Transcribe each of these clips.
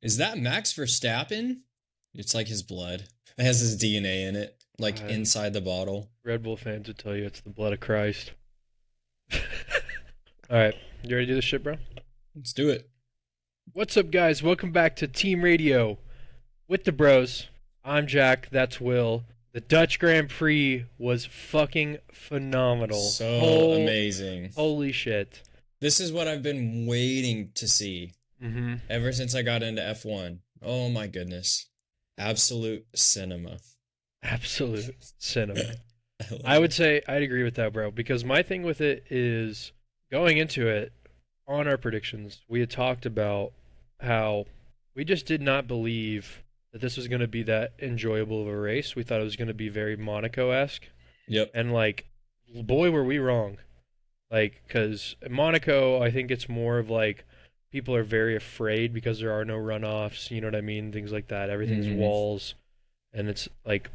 Is that Max Verstappen? It's like his blood. It has his DNA in it, like Uh, inside the bottle. Red Bull fans would tell you it's the blood of Christ. All right, you ready to do this shit, bro? Let's do it. What's up, guys? Welcome back to Team Radio with the bros. I'm Jack. That's Will. The Dutch Grand Prix was fucking phenomenal. So amazing. Holy shit. This is what I've been waiting to see Mm-hmm. ever since I got into F1. Oh my goodness. Absolute cinema. Absolute cinema. I love I would it. say I'd agree with that, bro, because my thing with it is going into it on our predictions, we had talked about how we just did not believe that this was going to be that enjoyable of a race. We thought it was going to be very Monaco-esque. Yep. And, like, boy, were we wrong. Like, because Monaco, I think it's more of like people are very afraid because there are no runoffs, you know what I mean? Things like that. Everything's Hmm. walls. And it's like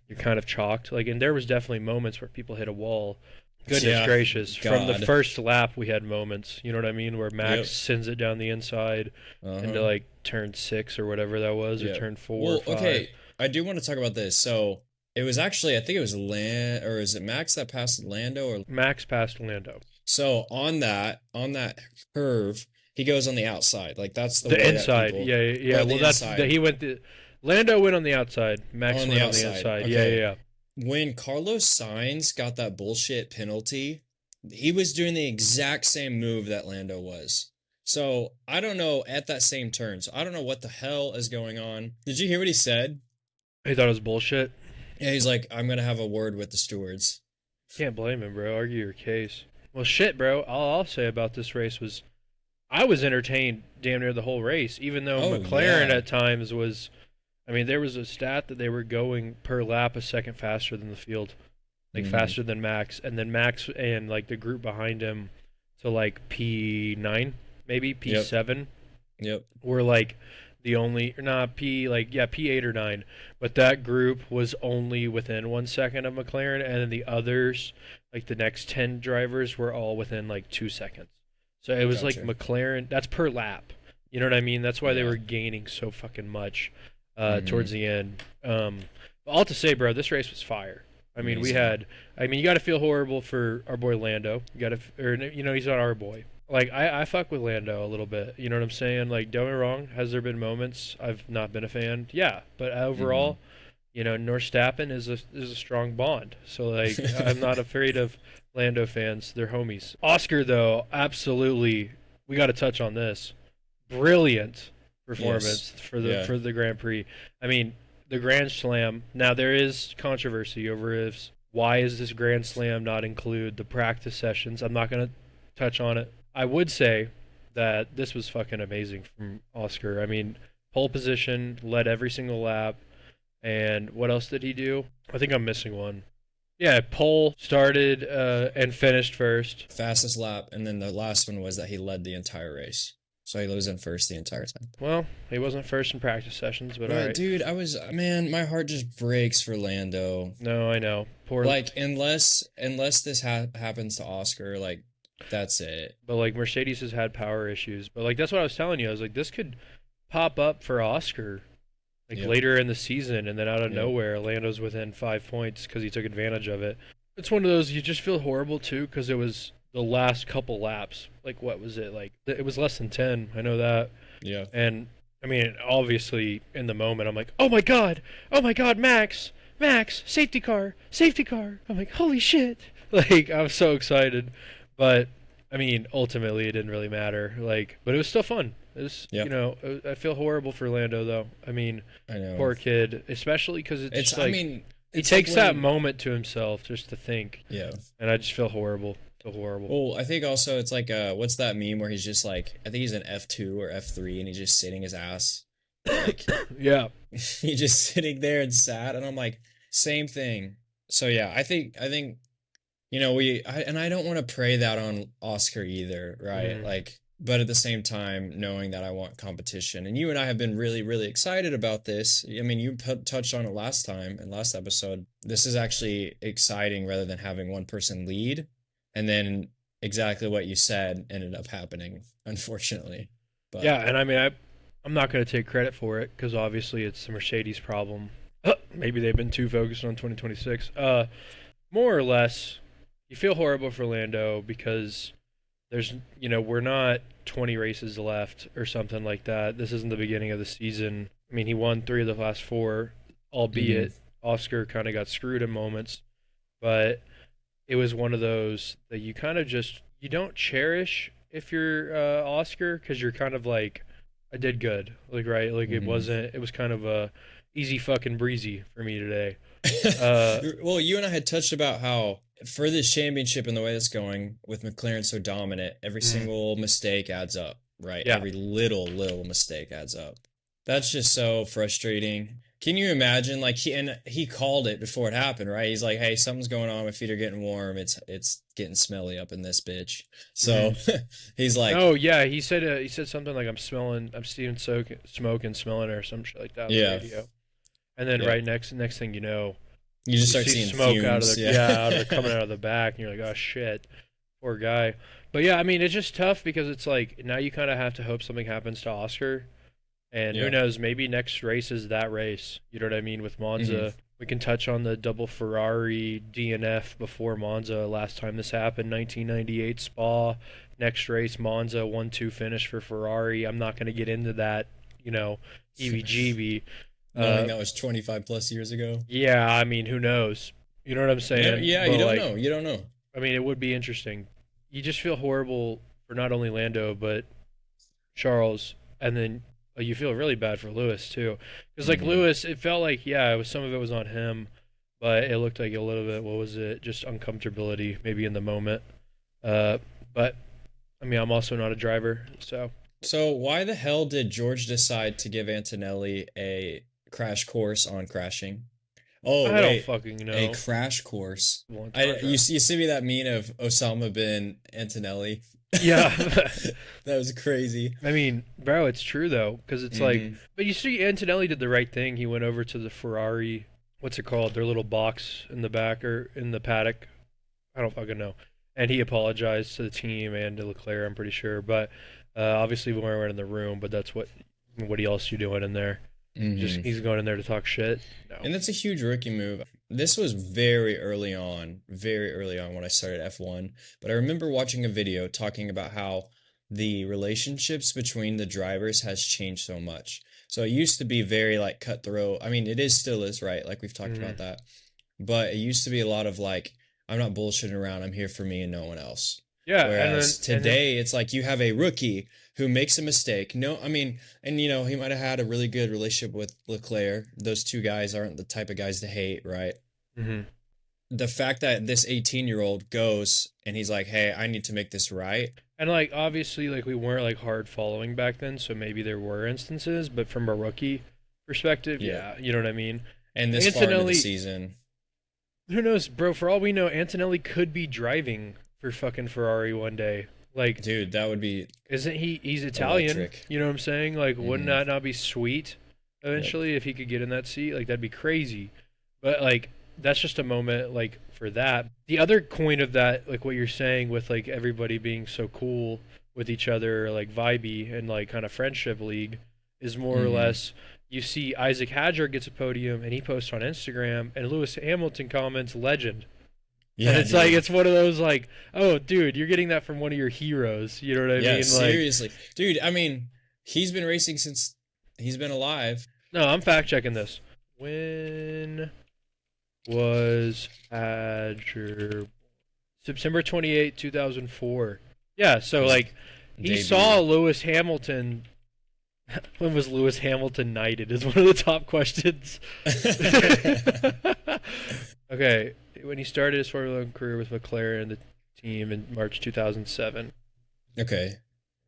you're kind of chalked. Like, and there was definitely moments where people hit a wall. Goodness Yeah. gracious! From the God. first lap, we had moments. You know what I mean, where Max Yep. sends it down the inside into Uh-huh. like turn 6 or whatever that was, or Yep. turn 4 or Well, 5. okay. I do want to talk about this. So it was actually, I think it was or is it Max that passed Lando or Max passed Lando. so on that curve, he goes on the outside. Like that's the The way that inside, people, yeah, yeah. or Well, the that's that. inside. He went the Lando went on the outside. Max On the went on the outside. inside. Yeah, yeah, Okay. yeah. When Carlos Sainz got that bullshit penalty, he was doing the exact same move that Lando was. So I don't know at that same turn. So I don't know what the hell is going on. Did you hear what he said? He thought it was bullshit. Yeah, he's like, I'm gonna have a word with the stewards. Can't blame him, bro. Argue your case. Well, shit, bro. All I'll say about this race was I was entertained damn near the whole race, even though Oh McLaren yeah. at times was. I mean, there was a stat that they were going per lap a second faster than the field, like Hmm. faster than Max, and then Max and like the group behind him, so like P9, maybe Yep. P7, Yep. were like the only, or not P, like, yeah, P8 or 9, but that group was only within 1 second of McLaren, and then the others, like the next 10 drivers, were all within like 2 seconds. So it was like Gotcha. McLaren, that's per lap. You know what I mean? That's why they Yeah. were gaining so fucking much towards Hmm. the end. All to say, bro, this race was fire. I mean, we Amazing. had. I mean, you got to feel horrible for our boy Lando. You got to, or you know, he's not our boy. Like I fuck with Lando a little bit. You know what I'm saying? Like, don't get me wrong. Has there been moments I've not been a fan? Yeah, but Hmm. overall, you know, Norstappen is a strong bond. So like, I'm not afraid of Lando fans. They're homies. Oscar though, absolutely. We got to touch on this. Brilliant Yes. performance for the Yeah. for the Grand Prix. I mean, the Grand Slam. Now there is controversy over if why is this Grand Slam not include the practice sessions. I'm not gonna touch on it. I would say that this was fucking amazing from Oscar. I mean, pole position, led every single lap, and what else did he do? I think I'm missing one. Yeah, pole started and finished first. Fastest lap, and then the last one was that he led the entire race. So he was in first the entire time. Well, he wasn't first in practice sessions, but all But right. dude, man, my heart just breaks for Lando. No, I know. Poor, Like unless this happens to Oscar, like that's it. but like Mercedes has had power issues. But like that's what I was telling you. I was like, this could pop up for Oscar like Yep. later in the season, and then out of Yep. nowhere, Lando's within 5 points because he took advantage of it. It's one of those you just feel horrible too because it was the last couple laps. Like what was it like? It was less than 10. I know that. Yeah. And I mean, obviously in the moment, I'm like, oh my God, Max, Max, safety car, safety car. I'm like, holy shit! Like I was so excited, but I mean, ultimately it didn't really matter. Like, but it was still fun. It was, you Yep. know, I feel horrible for Lando though. I mean, I know. poor kid, especially because it's It's just I like mean, he it's like takes that when moment to himself just to think, yeah. and I just feel horrible. Feel horrible. Well, I think also it's like what's that meme where he's just like I think he's in F2 or F3 and he's just sitting his ass like Yeah. he's just sitting there and sad and I'm like same thing. So yeah, I think and I don't want to pray that on Oscar either, right? Mm. Like, but at the same time, knowing that I want competition, and you and I have been really, really excited about this. I mean, you touched on it last time in last episode. This is actually exciting rather than having one person lead, and then exactly what you said ended up happening, unfortunately. Yeah, But and I mean, I'm not going to take credit for it because obviously it's the Mercedes problem. Maybe they've been too focused on 2026. More or less, you feel horrible for Lando because there's, we're not 20 races left or something like that. This isn't the beginning of the season. I mean, he won three of the last four, Hmm. albeit Oscar kind of got screwed in moments, but it was one of those that you kind of just you don't cherish if you're Oscar because you're kind of like I did good, like right, like Hmm. it was kind of a easy fucking breezy for me today. Uh, Well, you and I had touched about how for this championship and the way it's going with McLaren so dominant, every mm, single mistake adds up, right? yeah, Every little mistake adds up. That's just so frustrating. Can you imagine? Like he called it before it happened, right? He's like, "Hey, something's going on. My feet are getting warm. It's getting smelly up in this bitch." hmm So he's like, no, yeah, he said something like I'm stealing smoke and smelling it or some shit like that on the "Yeah, radio, and then yeah." next thing you know, You just you start see seeing smoke out of fumes. the Yeah. out of the coming out of the back, and you're like, oh shit. Poor guy. But yeah, I mean, it's just tough because it's like now you kind of have to hope something happens to Oscar. And who Yeah. knows, maybe next race is that race. You know what I mean? With Hmm. Monza. We can touch on the double Ferrari DNF before Monza last time this happened, 1998 Spa. Next race, Monza 1-2 finish for Ferrari. I'm not going to get into that, you know, EVGB. Knowing Uh, that was 25 plus years ago. yeah, I mean, who knows? You know what I'm saying? Yeah, you But don't like, know. You don't know. I mean, it would be interesting. You just feel horrible for not only Lando but Charles, and then you feel really bad for Lewis too, because like Hmm. Lewis, it felt like yeah, it was some of it was on him, but it looked like a little bit. What was it? Just uncomfortability, maybe in the moment. Uh, but I mean, I'm also not a driver, so So why the hell did George decide to give Antonelli a crash course on crashing? Oh, I don't wait, fucking a know. crash course. Long I you contract. see, you see me that meme of Osama bin Antonelli? Yeah, That was crazy. I mean, bro, it's true though, because it's like, Hmm. but you see, Antonelli did the right thing. He went over to the Ferrari, what's it called? Their little box in the back or in the paddock. I don't fucking know. And he apologized to the team and to Leclerc, I'm pretty sure. But obviously, we weren't in the room. But that's what else you doing in there? Just Hmm. he's going in there to talk shit. No. And that's a huge rookie move. This was very early on when I started F1. But I remember watching a video talking about how the relationships between the drivers has changed so much. So it used to be very like cutthroat. I mean, it is still is, right? Like we've talked Hmm. about that. But it used to be a lot of like, I'm not bullshitting around. I'm here for me and no one else. Yeah, Whereas and then today, it's like you have a rookie who makes a mistake. No, I mean, and he might have had a really good relationship with Leclerc. Those two guys aren't the type of guys to hate, right? hmm The fact that this 18-year-old goes and he's like, "Hey, I need to make this right." and like obviously like we weren't like hard following back then, so maybe there were instances, but from a rookie perspective, Yeah. yeah, you know what I mean. And this far into the Antonelli, season, who knows, bro? For all we know, Antonelli could be driving for fucking Ferrari one day. Like dude, that would be isn't he's Italian, electric. you know what I'm saying? Like wouldn't Hmm. that not be sweet Yep. eventually if he could get in that seat? Like that'd be crazy. But like that's just a moment like for that. The other coin of that, like what you're saying with like everybody being so cool with each other, like vibey and like kind of friendship league is more or Hmm. less you see Isaac Hadjar gets a podium and he posts on Instagram and Lewis Hamilton comments legend. And Yeah, it's like dude. it's one of those like, oh dude, you're getting that from one of your heroes. You know what I Yeah, mean? Like, seriously. Dude, I mean, he's been racing since he's been alive. no, I'm fact checking this. When was Adger September 28, 2004. Yeah, so His like he saw debut. Lewis Hamilton. When was Lewis Hamilton knighted? Is one of the top questions. Okay, when he started his Formula One career with McLaren, the team in March 2007. Okay.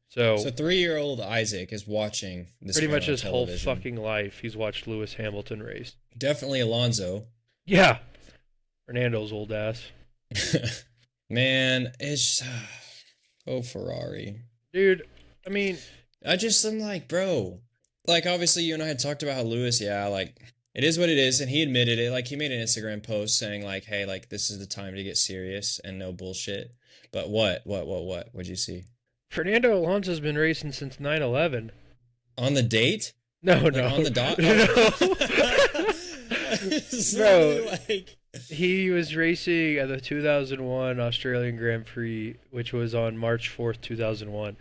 So So 3-year-old Isaac is watching this pretty guy much on his whole television. fucking life, he's watched Lewis Hamilton race. Definitely Alonso. Yeah, Fernando's old ass, Man, it's oh Ferrari. dude. I mean, I just am like, bro. Like obviously you and I had talked about how Lewis, yeah, like it is what it is, and he admitted it. Like he made an Instagram post saying like, hey, like this is the time to get serious and no bullshit. But what? What'd you see? Fernando Alonso's been racing since 9/11. On the date? No, Like on no, the dot? no. It's Bro, literally like he was racing at the 2001 Australian Grand Prix, which was on March 4th, 2001.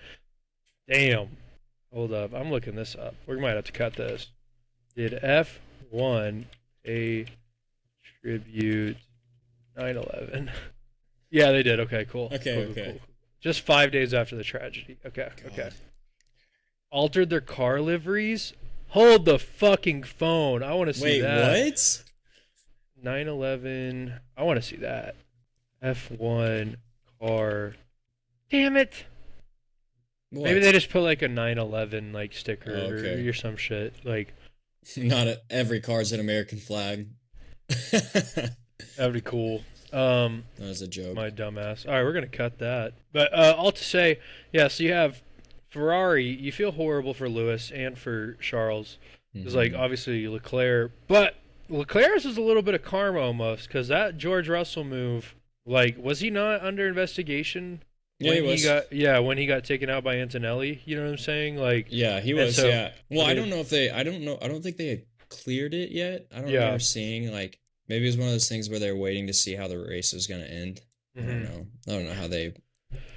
Damn. Hold up. I'm looking this up. We might have to cut this. Did F1 a tribute 9/11? Yeah, they did. Okay, cool. okay, Cool, cool, okay. cool. Just 5 days after the tragedy. Okay, okay. God. Altered their car liveries? Hold the fucking phone. I want to see Wait, that. what? 9/11. I want to see that. F1 car. Damn it. Maybe What? they just put like a 9/11 like sticker Oh, okay. or some shit. Like Not every car's an American flag. That that'd be cool. Um, was a joke. my dumbass. All right, we're gonna cut that. But all to say, yeah. So you have Ferrari. You feel horrible for Lewis and for Charles. It's like Hmm. obviously Leclerc, but Leclerc's is a little bit of karma almost because that George Russell move. Like, was he not under investigation Yeah, he when he was. got yeah when he got taken out by Antonelli? You know what I'm saying? Like, Yeah, he and was. so Yeah. Well, I I mean, don't know if they. I don't know. I don't think they had cleared it yet. I don't yeah. remember seeing like maybe it was one of those things where they're waiting to see how the race was gonna end. I don't Hmm. know. I don't know how they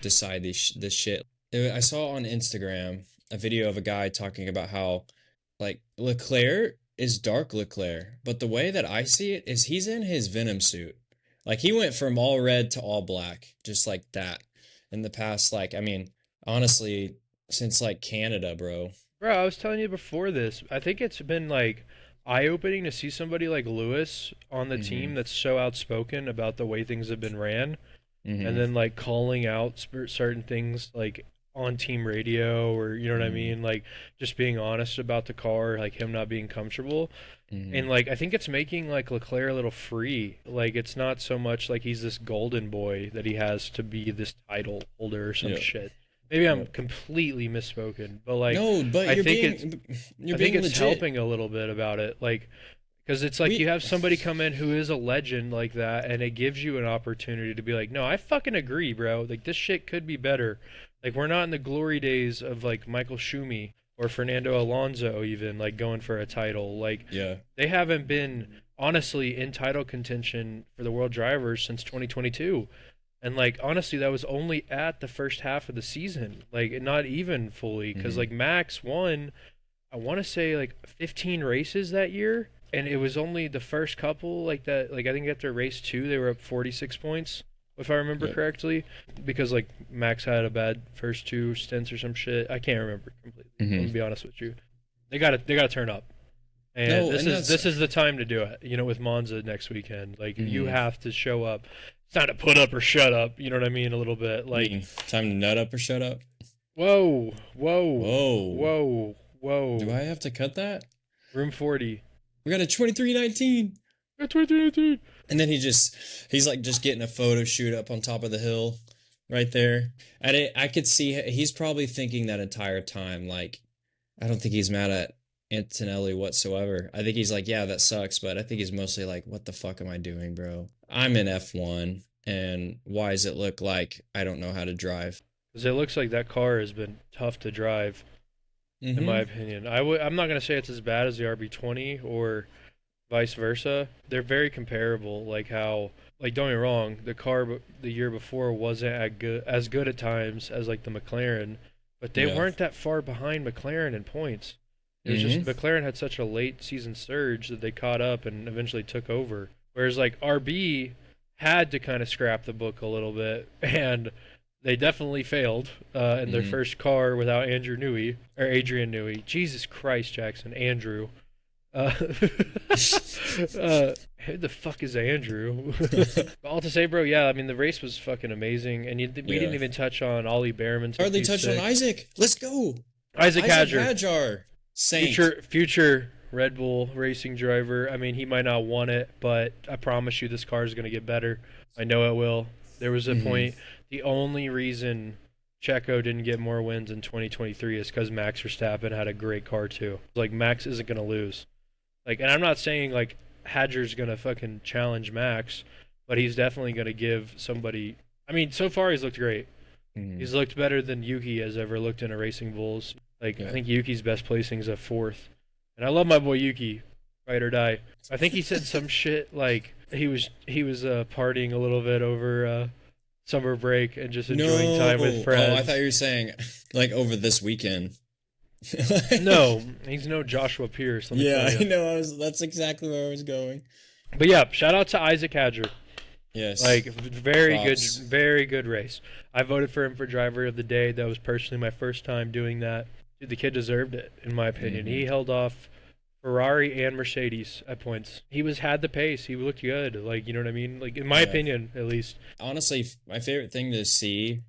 decide this shit. I saw on Instagram a video of a guy talking about how like Leclerc is dark Leclerc, but the way that I see it is he's in his Venom suit. Like he went from all red to all black, just like that. In the past, like I mean, honestly, since like Canada, bro. Bro, I was telling you before this. I think it's been like eye-opening to see somebody like Lewis on the Mm-hmm. team that's so outspoken about the way things have been ran, and Mm-hmm. then like calling out certain things like on team radio or you know what I Mm-hmm. mean, like just being honest about the car, like him not being comfortable. Mm-hmm. And like I think it's making like Leclerc a little free. Like it's not so much like he's this golden boy that he has to be this title holder or some Yep. shit. Maybe I'm Yep. completely misspoken, but like No, but I you're think it's you're I think being it's legit. helping a little bit about it. Like because it's like you We have somebody come in who is a legend like that, and it gives you an opportunity to be like, no, I fucking agree, bro. Like this shit could be better. Like we're not in the glory days of like Michael Schumi or Fernando Alonso even like going for a title. Like yeah. they haven't been honestly in title contention for the world drivers since 2022. And like honestly, that was only at the first half of the season, like not even fully, because Mm-hmm. like Max won, I want to say like 15 races that year, and it was only the first couple like that. Like I think after race two, they were up 46 points, if I remember Yep. correctly, because like Max had a bad first two stints or some shit. I can't remember completely. I'm Mm-hmm. gonna be honest with you. They gotta turn up. And No, this and is that's this is the time to do it. You know, with Monza next weekend, like you mm-hmm. have to show up. It's not to put up or shut up. You know what I mean? A little bit. I Like, mean, time to nut up or shut up. whoa, whoa, Whoa. whoa, Do whoa. I have to cut that? Room 40. We got a 2319. That's 2019. And then he's like just getting a photo shoot up on top of the hill right there. And I could see he's probably thinking that entire time, like, I don't think he's mad at Antonelli whatsoever. I think he's like, yeah, that sucks, but I think he's mostly like, what the fuck am I doing, bro? I'm in F1, and why does it look like I don't know how to drive? Because it looks like that car has been tough to drive, in my Mm-hmm. opinion. I'm not gonna say it's as bad as the RB20 or vice versa. They're very comparable. Like how, like don't get me wrong, the car the year before wasn't as good at times as like the McLaren, but they Yeah. weren't that far behind McLaren in points. It was just Mm-hmm. McLaren had such a late season surge that they caught up and eventually took over. Whereas like RB had to kind of scrap the book a little bit, and they definitely failed in their Mm-hmm. first car without Andrew Newey or Adrian Newey. Jesus Christ, Jackson, Andrew. Uh, who the fuck is Andrew? All to say, bro, yeah, I mean the race was fucking amazing, and we didn't Yeah. even touch on Ollie Behrman Hardly touched on P6. Isaac. Let's go. Isaac Isaac Hadjar, Hadjar. Saint. future Red Bull racing driver. I mean, he might not want it, but I promise you, this car is gonna get better. I know it will. There was a Mm-hmm. point. The only reason Checo didn't get more wins in 2023 is because Max Verstappen had a great car too. Like Max isn't gonna lose. Like, and I'm not saying like Hadger's gonna fucking challenge Max, but he's definitely gonna give somebody. I mean, so far he's looked great. Mm-hmm. He's looked better than Yuki has ever looked in a Racing Bulls. Like I Yeah. think Yuki's best placing is a fourth, and I love my boy Yuki, ride or die. I think he said some shit like he was partying a little bit over summer break and just enjoying No. time with Oh, I thought friends. you were saying like over this weekend. No, he's no Joshua Pierce, let me tell Yeah, you. I know. That's exactly where I was going. But yeah, shout out to Isaac Hadger. Like Yes. Props. very good race. I voted for him for driver of the day. That was personally my first time doing that. Dude, the kid deserved it, in my opinion. Hmm. He held off Ferrari and Mercedes at points. He was had the pace. He looked good. Like you know what I mean? Like in my Yeah. opinion, at least. Honestly, my favorite thing to see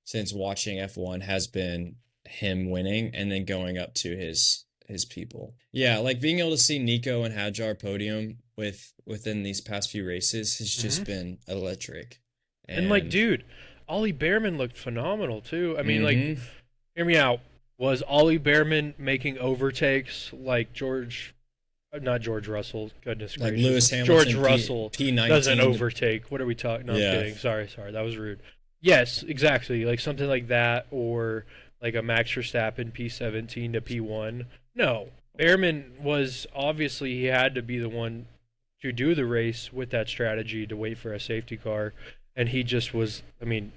since watching F1 has been him winning and then going up to his people. Yeah, like being able to see Nico and Hadjar podium within these past few races has Hmm. just been electric. And like, And dude, Ollie Behrman looked phenomenal too. I mean, like, mm-hmm. hear me out. Was Ollie Behrman making overtakes like not George Russell, goodness Like gracious. Lewis George Hamilton Russell doesn't P19. overtake. What are we talking? No, I'm Yeah. kidding. Sorry, that was rude. Yes, exactly. Like something like that, or like a Max Verstappen P17 to P1. No, Behrman was obviously he had to be the one to do the race with that strategy to wait for a safety car, and he just was. I mean,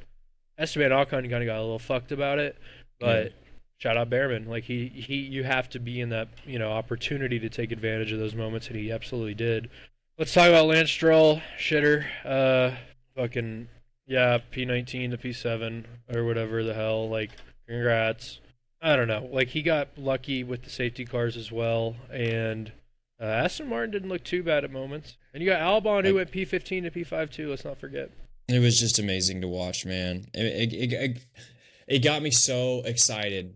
Esteban Ocon kind of got a little fucked about it, Yeah. but shout out Behrman. Like you have to be in that opportunity to take advantage of those moments, and he absolutely did. Let's talk about Lance Stroll, shitter. Fucking yeah, P19 to P7 or whatever the hell. Like, congrats. I don't know. Like he got lucky with the safety cars as well, and Aston Martin didn't look too bad at moments. And you got Albon who Like went P15 to P5 too. Let's not forget. it was just amazing to watch, man. It got me so excited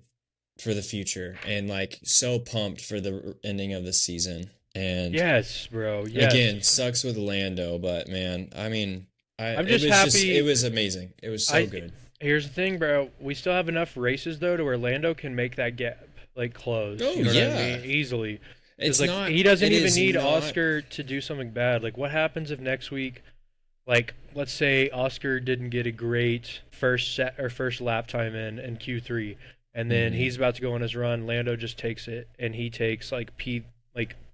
for the future and like so pumped for the ending of the season. And Yes, bro. Yes. again, sucks with Lando, but man, I mean, I'm just it happy. was amazing. It was so I good. Here's the thing, bro. We still have enough races though to where Lando can make that gap like close. Oh You know what I yeah. mean? Easily. Because It's like not he doesn't it even is need not Oscar to do something bad. Like what happens if next week, like let's say Oscar didn't get a great first set or first lap time in Q3, and then Mhm. he's about to go on his run. Lando just takes it and he takes like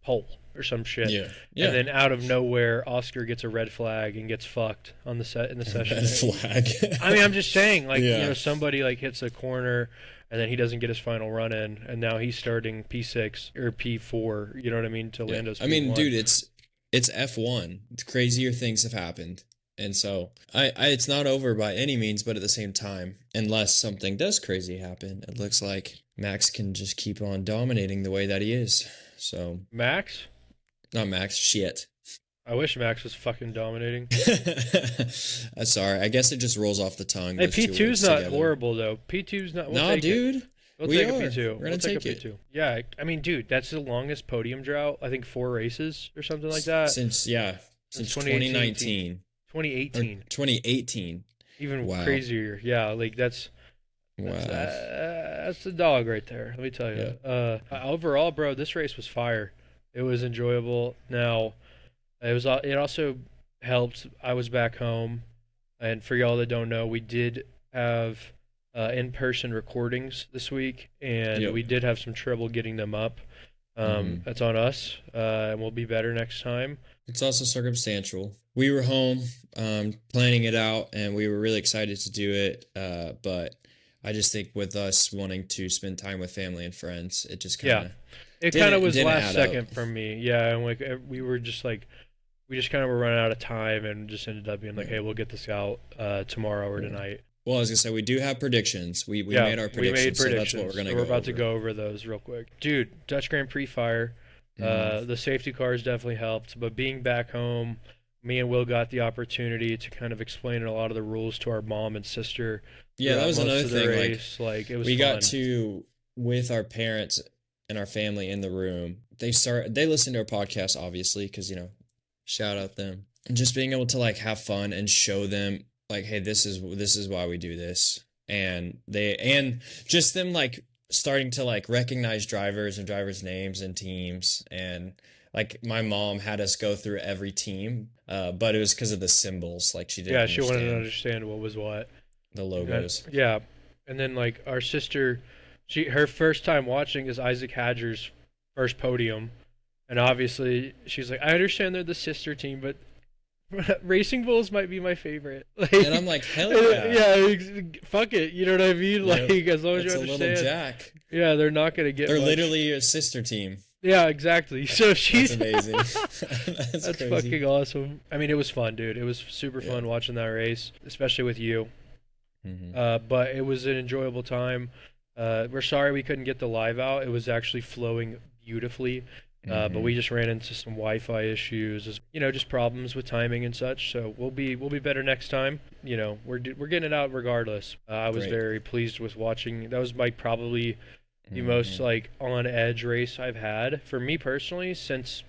pole or some shit. Yeah. And Yeah. then out of nowhere, Oscar gets a red flag and gets fucked on the set in the session. Red flag. I mean, I'm just saying, like Yeah. somebody like hits a corner and then he doesn't get his final run in, and now he's starting P6 or P4. You know what I mean? To Yeah. Lando's I mean, P1. dude, it's F1. It's crazier things have happened. And so I it's not over by any means, but at the same time, unless something does crazy happen, it looks like Max can just keep on dominating the way that he is. So Max, not Max, shit. I wish Max was fucking dominating. Sorry, I guess it just rolls off the tongue. Hey, Those two P2's words not together. horrible though. P2's not. We'll Nah, take it. dude. We'll We take a are. P2. We're gonna We'll take a take it. P2. Yeah, I mean, dude, that's the longest podium drought. I think 4 races or something like that Since yeah, since 2019 or 2018. 2018. Even Wow. crazier. Yeah, like Wow. that's the dog right there. Let me tell you. Overall, bro, this race was fire. It was enjoyable. Now, it also helped. I was back home, and for y'all that don't know, we did have in-person recordings this week, and Yep. we did have some trouble getting them up. Mhm. That's on us, and we'll be better next time. It's also circumstantial. We were home, planning it out, and we were really excited to do it. But I just think with us wanting to spend time with family and friends, it just kind Yeah, of it kind of was didn't last add second up. for me. Yeah, and like we were just like we just kind of were running out of time and just ended up being like, Yeah. hey, we'll get this out tomorrow or Yeah. tonight. Well, I was gonna say we do have predictions. We Yeah, made our we made predictions, so that's predictions. what we're gonna So we're go about to over. go over those real quick. Dude, Dutch Grand Prix fire. Mhm. The safety cars definitely helped, but being back home, me and Will got the opportunity to kind of explain a lot of the rules to our mom and sister Yeah, that throughout was most another of the thing. Like race. Like it was we fun. got to with our parents and our family in the room. They listen to our podcast obviously because shout out them. And just being able to like have fun and show them like, hey, this is why we do this. And just them like starting to like recognize drivers and drivers' names and teams. And like my mom had us go through every team, but it was because of the symbols. Like she didn't Yeah, she wanted to understand understand what was what. the logos. Yeah, and then like our sister, Her first time watching is Isaac Hadger's first podium, and obviously she's like, I understand they're the sister team, but Racing Bulls might be my favorite. And I'm like, hell yeah. Yeah, fuck it. You know what I mean? Yep. Like, as long as you It's a little understand. Jack. Yeah, they're not gonna get. They're much. literally a sister team. Yeah, exactly. So That's she's amazing. that's Crazy. fucking awesome. I mean, it was fun, dude. It was super Yeah. fun watching that race, especially with you. Hmm. But it was an enjoyable time. We're sorry we couldn't get the live out. It was actually flowing beautifully. But we just ran into some Wi-Fi issues, just problems with timing and such. So we'll be better next time. We're getting it out regardless. I was Great. very pleased with watching. That was probably the most like on edge race I've had for me personally since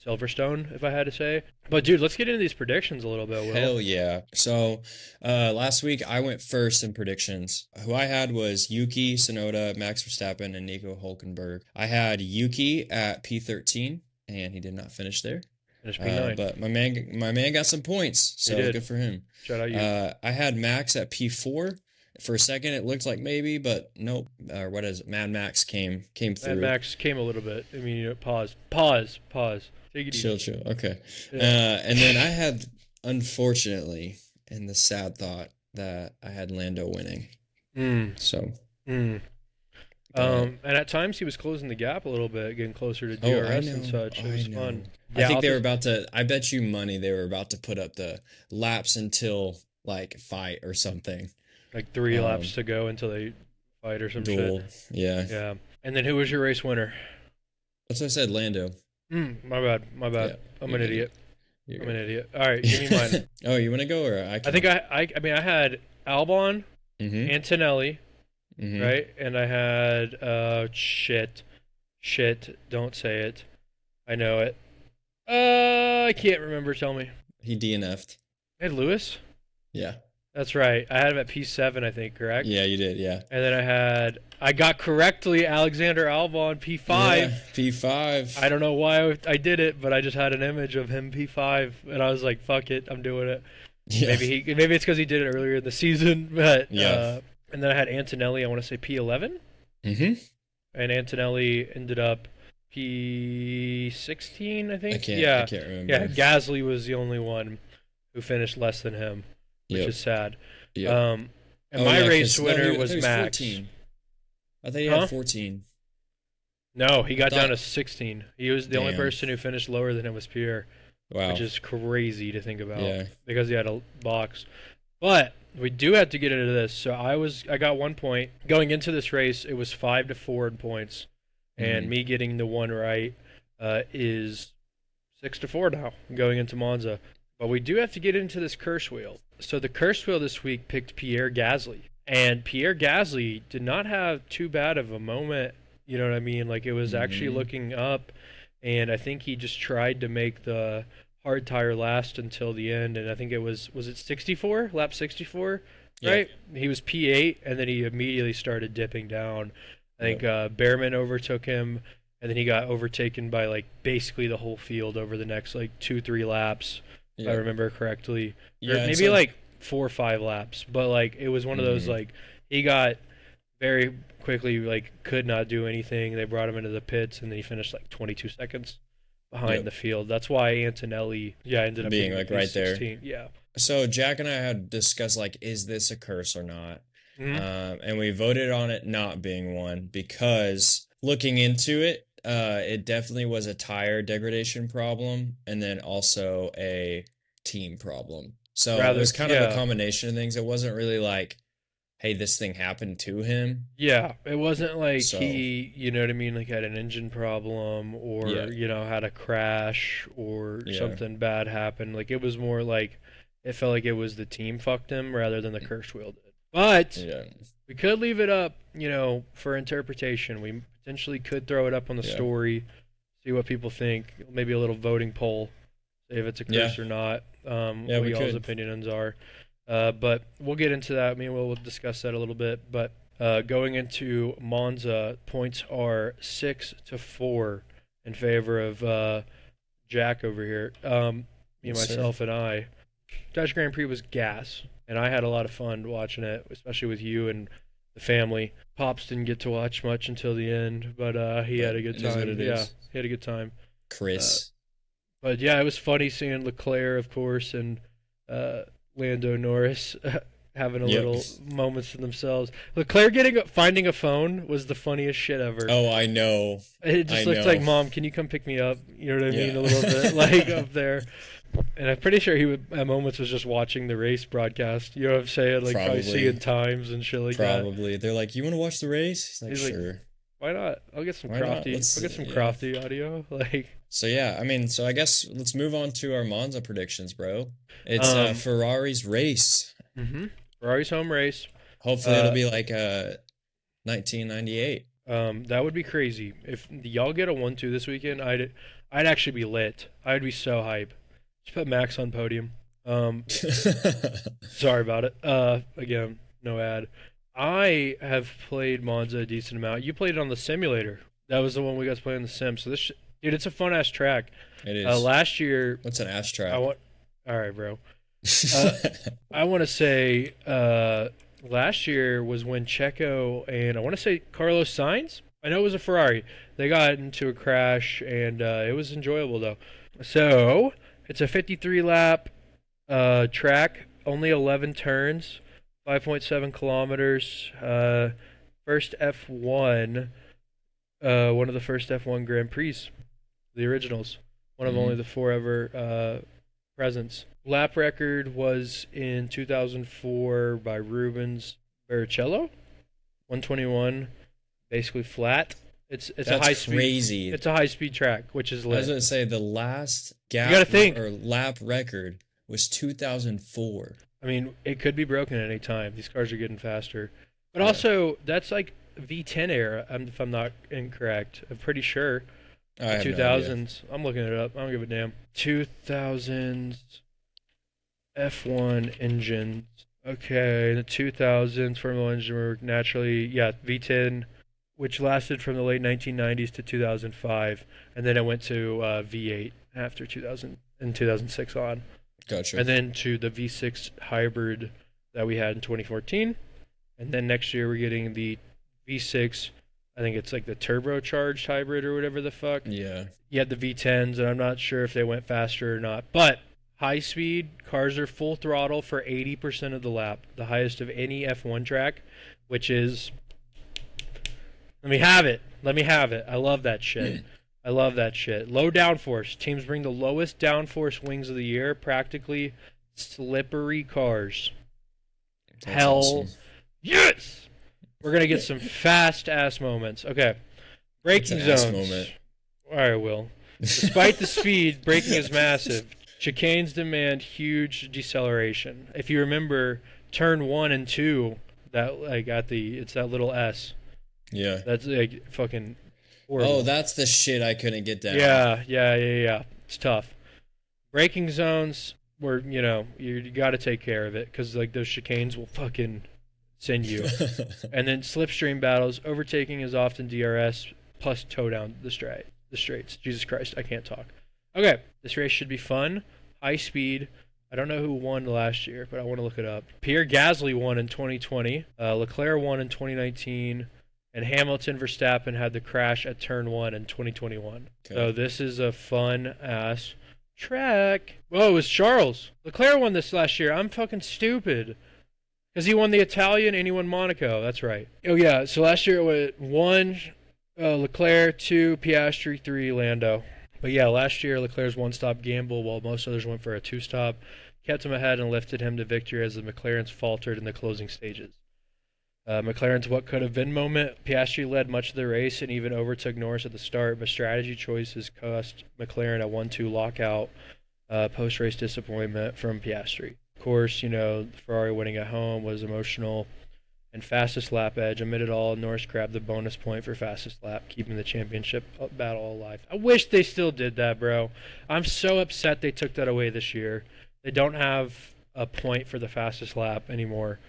Silverstone, if I had to say. But dude, let's get into these predictions a little bit, Will. Hell yeah. So last week I went first in predictions. Who I had was Yuki Tsunoda, Max Verstappen, and Nico Hulkenberg. I had Yuki at P13, and he did not finish there. Finished P9. But my man got some points, so did. good for him. Shout out you. I had Max at P4. For a second, it looked like maybe, but nope. What is it? Mad Max came through. Mad Max came a little bit. I mean, pause. Take it easy. Chill. Okay. Yeah. And then I had, unfortunately, and the sad thought that I had Lando winning. So, And at times he was closing the gap a little bit, getting closer to DRS and such. It was fun. I think they were about to. I bet you money they were about to put up the laps until like fight or something. Like 3 laps to go until they fight or some Duel. shit. Yeah. Yeah. And then who was your race winner? That's what I said, Lando. My bad. Yeah, I'm you're an good. idiot. You're I'm an good. idiot. All right, give me mine. Oh, you want to go or I I can? think I mean I had Albon, Mm-hmm. Antonelli, Mm-hmm. right? And I had shit, don't say it. I know it. I can't remember. Tell me. He DNF'd. I had Lewis. Yeah. That's right. I had him at P7, I think, correct? Yeah, you did. Yeah. And then I got correctly Alexander Albon P5. Yeah, P5. I don't know why I did it, but I just had an image of him P5, and I was like, "Fuck it, I'm doing it." Yeah. Maybe it's because he did it earlier in the season, but Yeah. And then I had Antonelli. I want to say P11, Mm-hmm. and Antonelli ended up P16, I think. I can't remember. Yeah. Gasly was the only one who finished less than him, which Yep. is sad. Yep. And Oh, my yeah, race 'cause- no, winner I was thought he Max. 14. I thought he Huh? had 14. No, he got Thought- down to 16. He was the only Damn. person who finished lower than him was Pierre, Wow. which is crazy to think about Yeah. because he had a box. But we do have to get into this. So I got 1 point going into this race. It was 5-4 in points, and Mhm. me getting the one right is 6-4 now going into Monza. But we do have to get into this curse wheel. So the curse wheel this week picked Pierre Gasly, and Pierre Gasly did not have too bad of a moment. You know what I mean? Like it was actually Mhm. looking up, and I think he just tried to make the hard tire last until the end. And I think it was it 64, lap 64, Yeah. right? He was P8, and then he immediately started dipping down. I think Behrman overtook him, and then he got overtaken by like basically the whole field over the next like 2-3 laps. If I Yeah. remember correctly, or Yeah, maybe so- like 4 or 5 laps. But like it was one of those Mhm. like he got very quickly like could not do anything. They brought him into the pits, and then he finished like 22 seconds behind Yep. the field. That's why Antonelli ended up Being, being like, right there. P16. Yeah. So Jack and I had discussed like, is this a curse or not? Mhm. And we voted on it not being one because looking into it, it definitely was a tire degradation problem and then also a team problem. So it was kind of a combination of things. It wasn't really like, hey, this thing happened to him. Yeah, it wasn't like So- he, you know what I mean, like had an engine problem or, Yeah. had a crash or Yeah. something bad happened. Like it was more like it felt like it was the team fucked him rather than the curse wheel did. But Yeah. we could leave it up, for interpretation. We potentially could throw it up on the Yeah. story, see what people think, maybe a little voting poll, see if it's a curse or not. Yeah, what we y'all's could. opinions are. But we'll get into that. We'll discuss that a little bit. But going into Monza, points are 6-4 in favor of Jack over here. Me, Yes, sir. myself, and I. Dutch Grand Prix was gas, and I had a lot of fun watching it, especially with you and the family. Pops didn't get to watch much until the end, but he But had a good it is what time. it Yeah, is. he had a good time. Uh, Chris. but yeah, it was funny seeing Leclerc, of course, and uh, Lando Norris having a Yep. little moments to themselves. Leclerc finding a phone was the funniest shit ever. Oh, I know. It I just looked like, know. Mom, can you come pick me up? You know what I mean? A Yeah. little bit like up there. And I'm pretty sure he would, at moments was just watching the race broadcast. You know what I'm saying? Like probably seeing Probably. times and shit like that. Probably. They're like, "You want to watch the race?" He's like, He's like, "Sure. why not? I'll get some Why not? crafty. Let's I'll get some yeah." crafty audio. Like, So yeah, I mean, so I guess let's move on to our Monza predictions, bro. It's um, Ferrari's race. Ferrari's home race. Hopefully it'll Uh, be like 1998. that would be crazy if y'all get a 1-2 this weekend. I'd actually be lit. I'd be so hype. Just put Max on podium. Sorry about it. Again, no ad. I have played Monza a decent amount. You played it on the simulator. That was the one we got to play on the sim. So dude, it's a fun ass track. It is. Last year, What's an ash I trap? want. All right, bro. Uh, I want to say last year was when Checo and I want to say Carlos Sainz. I know it was a Ferrari. They got into a crash and it was enjoyable though. So it's a 53 lap track, only 11 turns, 5.7 kilometers. First F1, one of the first F1 Grand Prix, the originals. One of only Mhm. the four ever presents. Lap record was in 2004 by Rubens Barrichello, 121, basically flat. It's a high That's speed. crazy. It's a high speed track, which is I was lit. gonna say the last You gotta think. or lap record was 2004. I mean, it could be broken at any time. These cars are getting faster, but Yeah. also that's like V10 era. If I'm not incorrect, I'm pretty sure. I have no idea. 2000s. I'm looking it up. I don't give a damn. 2000s F1 engines. Okay, the 2000s Formula 1 engine were naturally, yeah, V10, which lasted from the late 1990s to 2005, and then it went to V8 after 2000 and 2006 on, Gotcha. and then to the V6 hybrid that we had in 2014, and then next year we're getting the V6. I think it's like the turbocharged hybrid or whatever the fuck. Yeah. You had the V10s, and I'm not sure if they went faster or not. But high speed cars are full throttle for 80% of the lap, the highest of any F1 track, which is. Let me have it. Let me have it. I love that shit. I love that shit. Low downforce. Teams bring the lowest downforce wings of the year, practically slippery cars. That's Hell awesome. yes! We're going to get some fast ass moments. Okay. Braking It's an ass zones. moment. All right, Will. Despite the speed, braking is massive. Chicanes demand huge deceleration. If you remember, turn 1 and 2, that like it's that little S. Yeah. That's like fucking horrible. Oh, that's the shit I couldn't get down. Yeah. It's tough. Braking zones where you got to take care of it because like those chicanes will fucking send you. And then slipstream battles, overtaking is often DRS plus toe down the straights. Jesus Christ, I can't talk. Okay, this race should be fun, high speed. I don't know who won last year, but I want to look it up. Pierre Gasly won in 2020. Leclerc won in 2019. And Hamilton Verstappen had the crash at turn 1 in 2021. Okay. So this is a fun ass track. Whoa, it was Charles. Leclerc won this last year. I'm fucking stupid. Because he won the Italian and he won Monaco. That's right. Oh, yeah. So last year it went 1 Leclerc, 2 Piastri, 3 Lando. But yeah, last year Leclerc's one-stop gamble while most others went for a two-stop kept him ahead and lifted him to victory as the McLarens faltered in the closing stages. McLaren's what could have been moment. Piastri led much of the race and even overtook Norris at the start, but strategy choices cost McLaren a 1-2 lockout. Post-race disappointment from Piastri. Of course, Ferrari winning at home was emotional. And fastest lap edge. Amid it all, Norris grabbed the bonus point for fastest lap, keeping the championship battle alive. I wish they still did that, bro. I'm so upset they took that away this year. They don't have a point for the fastest lap anymore.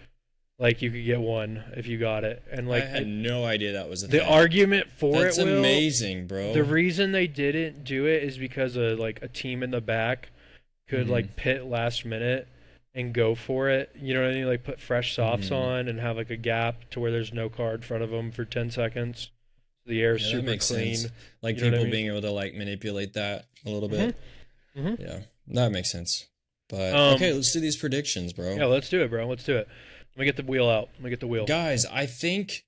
Like, you could get one if you got it. And like I had no idea that was a the thing. argument for That's it, Will, amazing, bro. the reason they didn't do it is because of like a team in the back could like pit last minute and go for it. You know what I mean? Like put fresh softs Hmm. on and have like a gap to where there's no car in front of them for 10 seconds. The air is Yeah, that super makes sense. clean. Like You know what I people mean? being able to like manipulate that a little hmm bit. hmm Yeah, that makes sense. But okay, Um, let's do these predictions, yeah, bro. let's do it, bro. Let's do it. Let me get the wheel out. Let me get the wheel. Guys, I think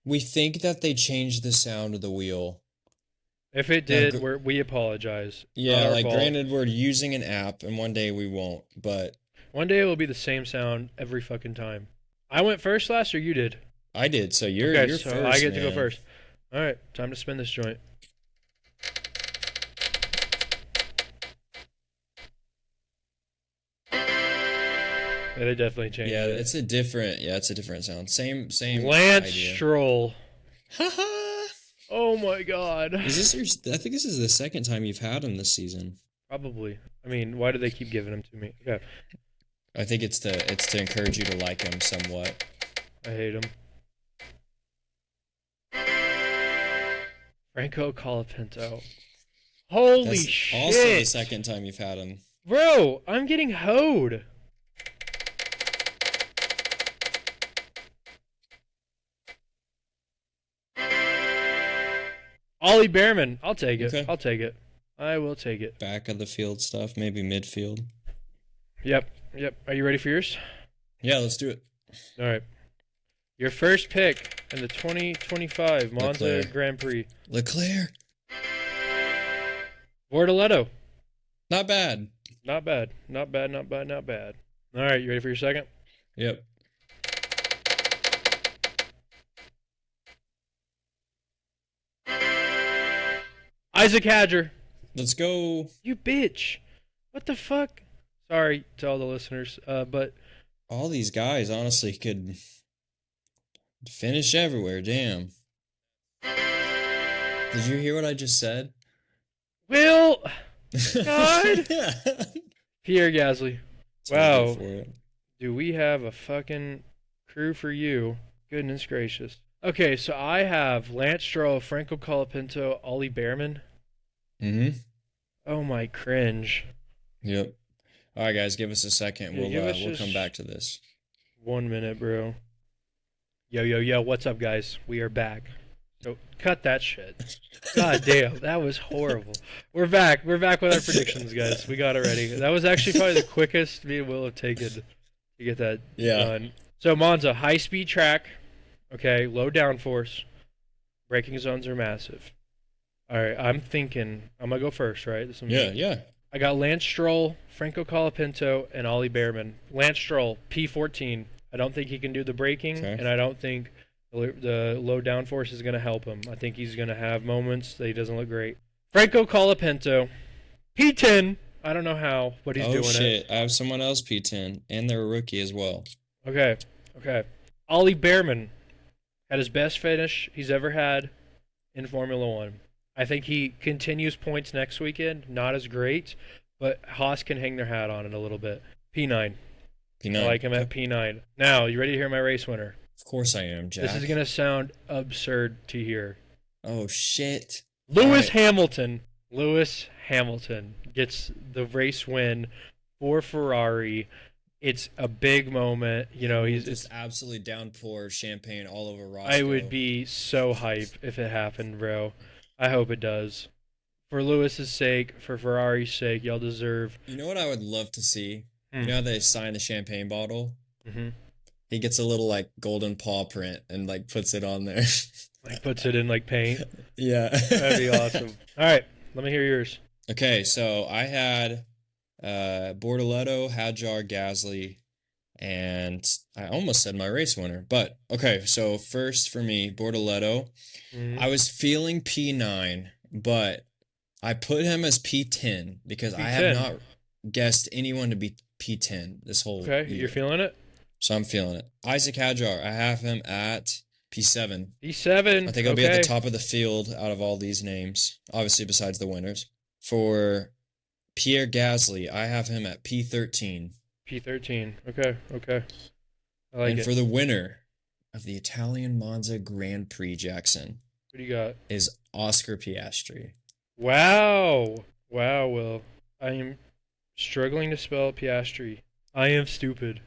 we think that they changed the sound of the wheel. If it Now, did, we apologize. Not yeah, our like fault. granted, we're using an app, and one day we won't. But One day it will be the same sound every fucking time. I went first last, or you did? I did, so you're Okay, you're so I first, get to go man. first. All right, time to spin this joint. Yeah, they definitely changed Yeah, it. it's a different sound. Same Lance idea. Stroll. Haha. Oh my god. Is this your? I think this is the second time you've had him this season. Probably. I mean, why do they keep giving them to me? Okay, I think it's to encourage you to like him somewhat. I hate him. Franco Colapinto. Holy That's also the shit. second time you've had him. Bro, I'm getting hoed. Ollie Behrman. I'll take it. Okay. I'll take it. I will take it. Back of the field stuff, maybe midfield. Yep. Yep. Are you ready for yours? Yeah, let's do it. All right. Your first pick in the 2025 Monza Leclerc. Grand Prix. Leclerc. Bortoletto. Not bad. Not bad. Not bad. Not bad. Not bad. All right. You ready for your second? Yep. Isaac Hadger. Let's go. You bitch. What the fuck? Sorry to all the listeners, but All these guys honestly could finish everywhere. Damn. Did you hear what I just said? Will God. Yeah. Pierre Gasly. That's what I go Wow. for it. Do we have a fucking crew for you? Goodness gracious. Okay, so I have Lance Stroll, Franco Colapinto, Ollie Behrman. Mm-hmm. Oh my cringe. Yep. All right, guys, give us a second. Yeah, give us We'll just come back to this. 1 minute, bro. Yo, yo, yo, what's up, guys? We are back. So cut that shit. God damn, that was horrible. We're back. We're back with our predictions, guys. We got it ready. That was actually probably the quickest me and Will have taken to get that Yeah. done. So Monza, high speed track. Okay, low downforce. Braking zones are massive. All right, I'm thinking I'm gonna go first, right? This is Yeah, yeah. I got Lance Stroll, Franco Colapinto, and Ollie Behrman. Lance Stroll, P14. I don't think he can do the braking, Okay. and I don't think the low downforce is going to help him. I think he's going to have moments that he doesn't look great. Franco Colapinto, P10. I don't know how, but he's Oh doing shit, I have someone else P10, and they're a rookie as well. it. Okay, okay. Ollie Behrman had his best finish he's ever had in Formula One. I think he continues points next weekend. Not as great, but Haas can hang their hat on it a little bit. P9. P9. I like him at P9. Now, you ready to hear my race winner? Of course I am, Jack. This is going to sound absurd to hear. Oh shit. Lewis Alright. Hamilton. Lewis Hamilton gets the race win for Ferrari. It's a big moment. You know, We'll just absolutely downpour champagne all over Roscoe. I would be so hype if it happened, bro. I hope it does. For Lewis's sake, for Ferrari's sake, y'all deserve. You know what I would love to see? You know how they sign the champagne bottle? Mm-hmm. He gets a little like golden paw print and like puts it on there. Like puts it in like paint. Yeah. That'd be awesome. All right, let me hear yours. Okay, so I had Bortoletto, Hadjar, Gasly, and I almost said my race winner. But okay, so first for me, Bortoletto. Mm-hmm. I was feeling P9, but I put him as P10 because I have P10. not guessed anyone to be P10 this whole Okay, year. you're feeling it? So I'm feeling it. Isaac Hadjar, I have him at P7. P7. I think I'll be at the top of the field out of all these names, obviously besides the winners. For Pierre Gasly, I have him at P13. P13. Okay, okay. I like And it. for the winner of the Italian Monza Grand Prix, Jackson, What do you got? is Oscar Piastri. Wow. Wow, Will. I am struggling to spell Piastri. I am stupid.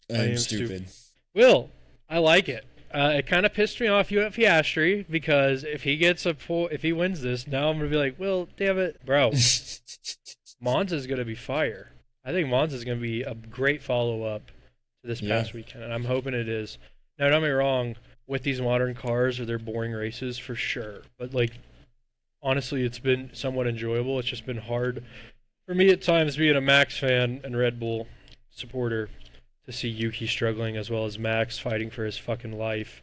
I I'm am stupid. stupid. Will, I like it. It kind of pissed me off you at Piastri because if he wins this, now I'm gonna be like, Will, damn it, bro. Monza's gonna be fire. I think Monza's gonna be a great follow up to this Yeah. past weekend, and I'm hoping it is. Now, don't get me wrong. With these modern cars, or they're boring races for sure, but like honestly, it's been somewhat enjoyable. It's just been hard for me at times being a Max fan and Red Bull supporter to see Yuki struggling as well as Max fighting for his fucking life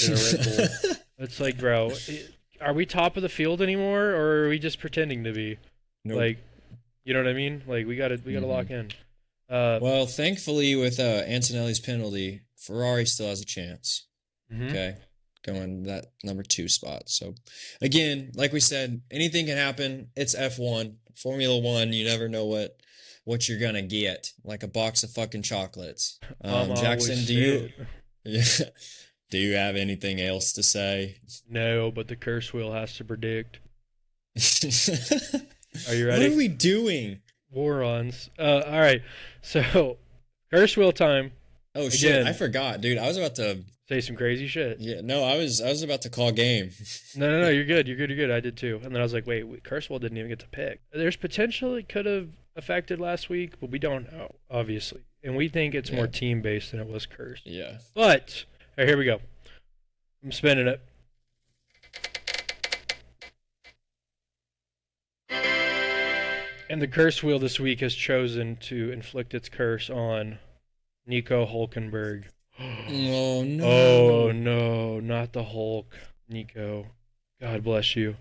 in a Red Bull. It's like, bro, are we top of the field anymore, or are we just pretending to be? Nope. Like, you know what I mean? Like, we gotta Hmm. lock in. Uh, Well, thankfully, with Antonelli's penalty, Ferrari still has a chance. mhm. Okay, going that number two spot. So, again, like we said, anything can happen. It's F1, Formula One. You never know what you're gonna get. Like a box of fucking chocolates. Mama always Jackson, do you said yeah, do you have anything else to say? no, but the curse wheel has to predict. Are you What are ready? we doing? Morons. All right. So, curse wheel time Oh shit, I again. forgot, dude. I was about to Say some crazy shit. yeah, no, I was about to call game. No, no, no. You're good. You're good. You're good. I did too. And then I was like, wait, Cursewell didn't even get to pick. There's potential it could have affected last week, but we don't know, obviously. And we think it's more Yeah, team based than it was curse. yeah. But all right, here we go. I'm spinning it. And the curse wheel this week has chosen to inflict its curse on Nico Hulkenberg. Oh Oh no. no, not the Hulk. Nico. God bless you.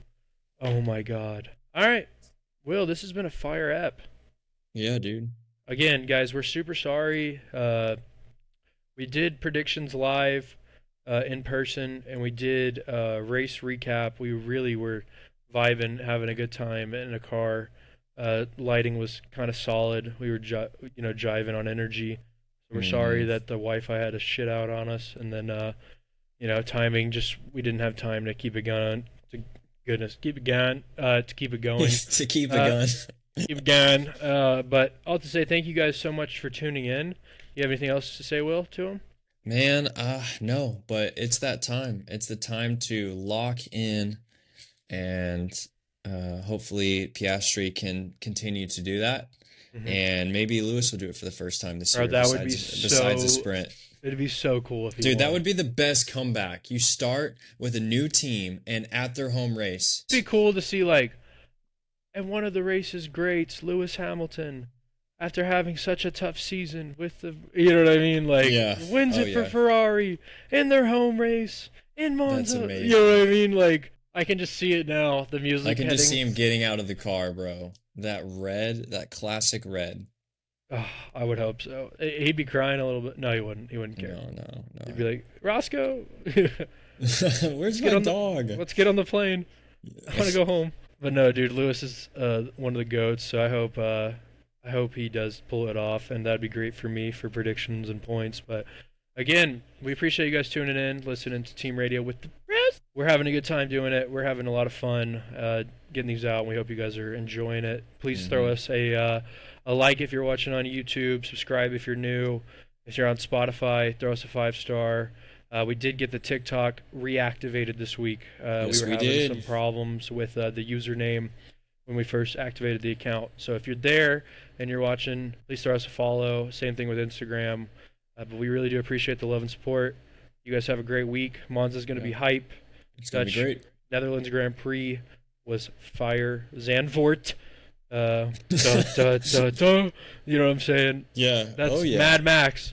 Oh my god. Alright. Will, this has been a fire ep. Yeah, dude. Again, guys, we're super sorry. We did predictions live in person, and we did race recap. We really were vibing, having a good time in a car. Lighting was kind of solid. We were, jiving on energy. So we're sorry Hmm. that the Wi-Fi had a shit out on us, and then timing just we didn't have time to keep it going. To goodness, keep it going. To keep it going. To keep it Uh, going. keep it going. But I'll have to say thank you guys so much for tuning in. You have anything else to say, Will, to them? Man, no, but it's that time. It's the time to lock in and hopefully Piastri can continue to do that. Mm-hmm. And maybe Lewis will do it for the first time this Bro, year that would be besides the so. sprint. It'd be so cool if he Dude, that won. would be the best comeback. You start with a new team and at their home race. It'd be cool to see like, and one of the race's greats, Lewis Hamilton, after having such a tough season with the, you know what I mean, like Yeah. wins Oh it for yeah. Ferrari in their home race in That's Monza. You know what I amazing. mean? Like I can just see it now. The I music can just heading. see him getting out of the car, bro. That red, that classic red. Oh, I would hope so. He'd be crying a little bit. No, he wouldn't. He wouldn't care. No, no, He'd be like, Roscoe, no. Where's get my on the dog? let's get on the plane. I want to go home. But no, dude, Lewis is one of the goats. So I hope he does pull it off, and that'd be great for me for predictions and points. But again, we appreciate you guys tuning in, listening to Team Radio with the rest. We're having a good time doing it. We're having a lot of fun getting these out, and we hope you guys are enjoying it. Please throw Hmm. us a like if you're watching on YouTube. Subscribe if you're new. If you're on Spotify, throw us a 5 star. We did get the TikTok reactivated this week. We Yes, were we having some did. problems with the username when we first activated the account. So if you're there and you're watching, please throw us a follow. Same thing with Instagram. But we really do appreciate the love and support. You guys have a great week. Monza's going to Yeah, be hype. it's gonna be Dutch great. Netherlands Grand Prix was fire. Zandvoort. Da, da, da, da. You know what I'm saying? Yeah. Oh That's yeah. Mad Max.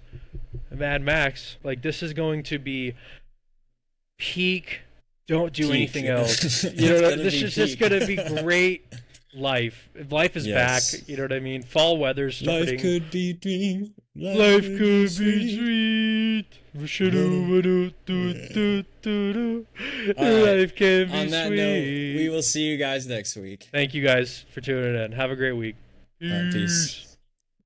Mad Max. Like this is going to be peak. Don't do Peak. anything else. It's You know, gonna this be is just peak. gonna be great. Life is back. Yes. You know what I mean? Fall weather's Life starting. could be dream. Life Could be could be sweet. sweet. All right. Life can On be that note, we sweet. will see you guys next week. Thank you guys for tuning in. Have a great week. All right, peace. Peace.